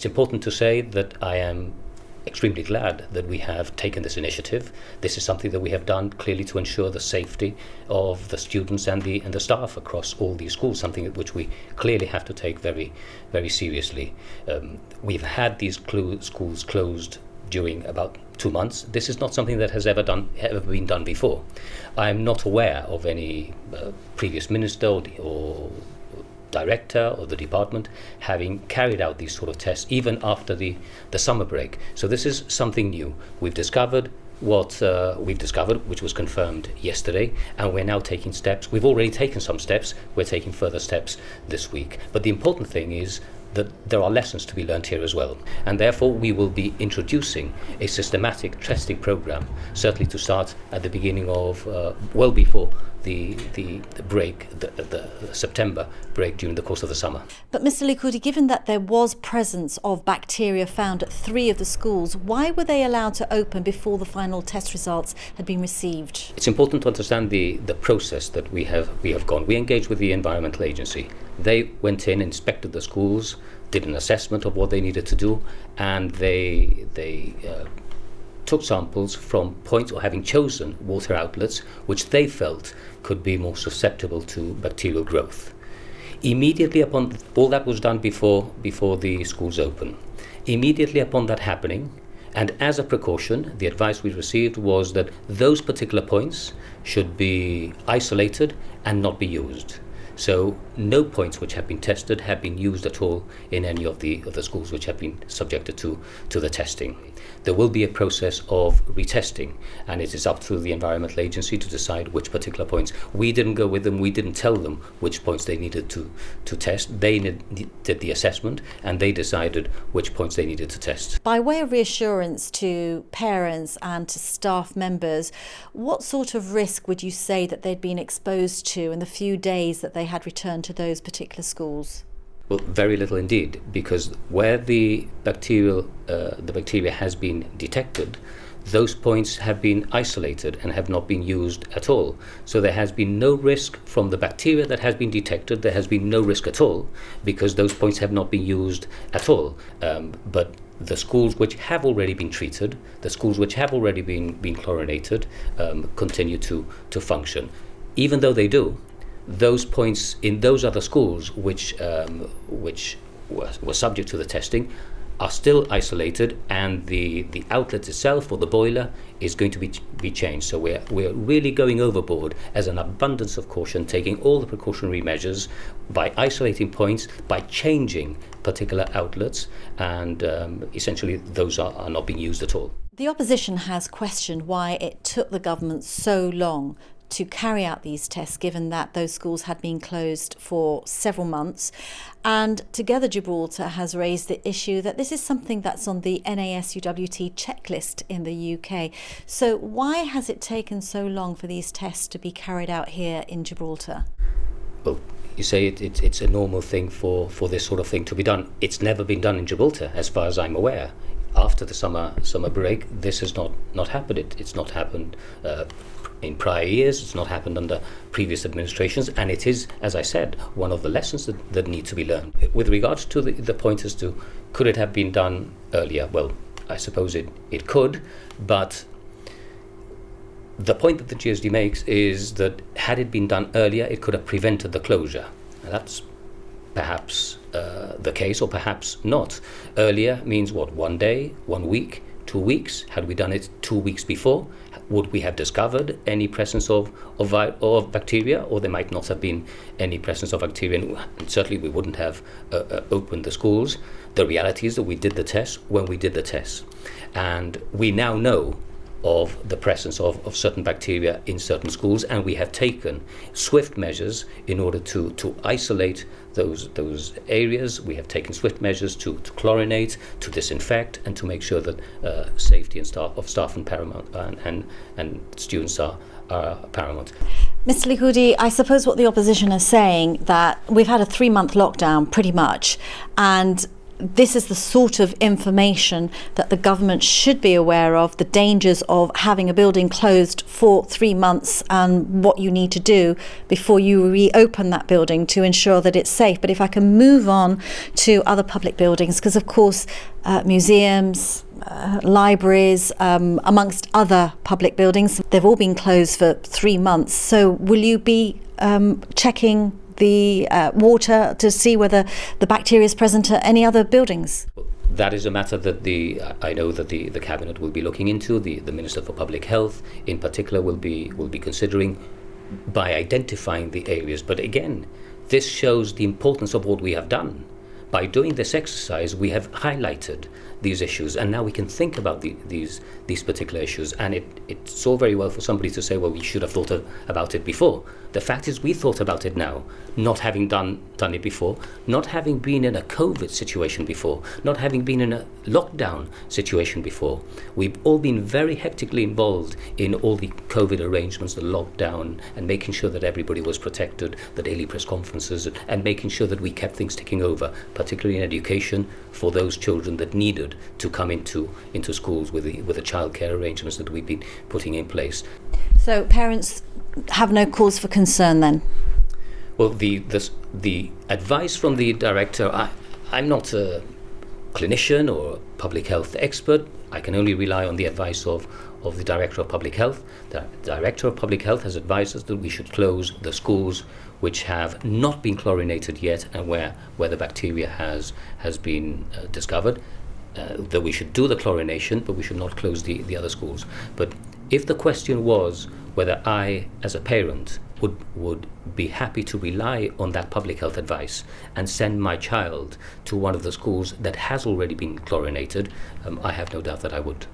It's important to say that I am extremely glad that we have taken this initiative. This is something that we have done clearly to ensure the safety of the students and the staff across all these schools, something which we clearly have to take very, very seriously. We've had these schools closed during about 2 months. This is not something that has ever been done before. I am not aware of any previous minister or director or the department having carried out these sort of tests even after the summer break. So this is something new. We've discovered what we've discovered, which was confirmed yesterday, and we're now taking steps. We've already taken some steps. We're taking further steps this week. But the important thing is that there are lessons to be learned here as well, and therefore we will be introducing a systematic testing program, certainly to start at the beginning of well before the break, the September break during the course of the summer. But Mr. Licudi, given that there was presence of bacteria found at 3 of the schools, why were they allowed to open before the final test results had been received? It's important to understand the process that we have gone. We engaged with the Environmental Agency. They went in, inspected the schools, did an assessment of what they needed to do, and they took samples from points, or having chosen water outlets which they felt could be more susceptible to bacterial growth. Immediately upon all that was done before the schools open. Immediately upon that happening, and as a precaution, the advice we received was that those particular points should be isolated and not be used. So no points which have been tested have been used at all in any of the schools which have been subjected to the testing. There will be a process of retesting, and it is up to the Environmental Agency to decide which particular points. We didn't go with them, we didn't tell them which points they needed to test. They did the assessment, and they decided which points they needed to test. By way of reassurance to parents and to staff members, what sort of risk would you say that they'd been exposed to in the few days that they had returned to those particular schools? Well, very little indeed, because where the bacteria has been detected, those points have been isolated and have not been used at all. So there has been no risk from the bacteria that has been detected. There has been no risk at all, because those points have not been used at all. But the schools which have already been treated, the schools which have already been chlorinated, continue to function. Even though they do, those points in those other schools which were subject to the testing are still isolated, and the outlet itself, or the boiler, is going to be changed. So we're really going overboard as an abundance of caution, taking all the precautionary measures by isolating points, by changing particular outlets, and essentially those are not being used at all. The opposition has questioned why it took the government so long to carry out these tests, given that those schools had been closed for several months. And Together Gibraltar has raised the issue that this is something that's on the NASUWT checklist in the UK. So why has it taken so long for these tests to be carried out here in Gibraltar? Well, you say it's a normal thing for this sort of thing to be done. It's never been done in Gibraltar, as far as I'm aware. After the summer break, this has not happened. It's not happened in prior years. It's not happened under previous administrations, and it is, as I said, one of the lessons that need to be learned. With regards to the point as to could it have been done earlier, well, I suppose it could, but the point that the GSD makes is that had it been done earlier, it could have prevented the closure. Now, that's perhaps the case, or perhaps not. Earlier means what? 1 day, 1 week, 2 weeks? Had we done it 2 weeks before, would we have discovered any presence of bacteria, or there might not have been any presence of bacteria, and certainly we wouldn't have opened the schools. The reality is that we did the tests when we did the tests, and we now know of the presence of certain bacteria in certain schools, and we have taken swift measures in order to isolate those areas. We have taken swift measures to chlorinate, to disinfect, and to make sure that safety and staff and paramount, and students are paramount. Mr. Licudi, I suppose what the opposition is saying, that we've had a 3-month lockdown pretty much, and this is the sort of information that the government should be aware of, the dangers of having a building closed for 3 months and what you need to do before you reopen that building to ensure that it's safe. But if I can move on to other public buildings, because of course museums, libraries, amongst other public buildings, they've all been closed for 3 months. So will you be checking the water to see whether the bacteria is present at any other buildings? That is a matter that I know that the Cabinet will be looking into. The Minister for Public Health, in particular, will be considering by identifying the areas. But again, this shows the importance of what we have done. By doing this exercise, we have highlighted these issues, and now we can think about these particular issues. And it's all very well for somebody to say, well, we should have thought about it before. The fact is, we thought about it now, not having done it before, not having been in a COVID situation before, not having been in a lockdown situation before. We've all been very hectically involved in all the COVID arrangements, the lockdown, and making sure that everybody was protected, the daily press conferences, and making sure that we kept things ticking over, particularly in education for those children that needed to come into schools with the childcare arrangements that we've been putting in place. So parents have no cause for concern then? Well, the advice from the director, I'm not a clinician or a public health expert. I can only rely on the advice of the Director of Public Health. The Director of Public Health has advised us that we should close the schools which have not been chlorinated yet and where the bacteria has been discovered. That we should do the chlorination, but we should not close the other schools. But if the question was whether I, as a parent, would be happy to rely on that public health advice and send my child to one of the schools that has already been chlorinated, I have no doubt that I would.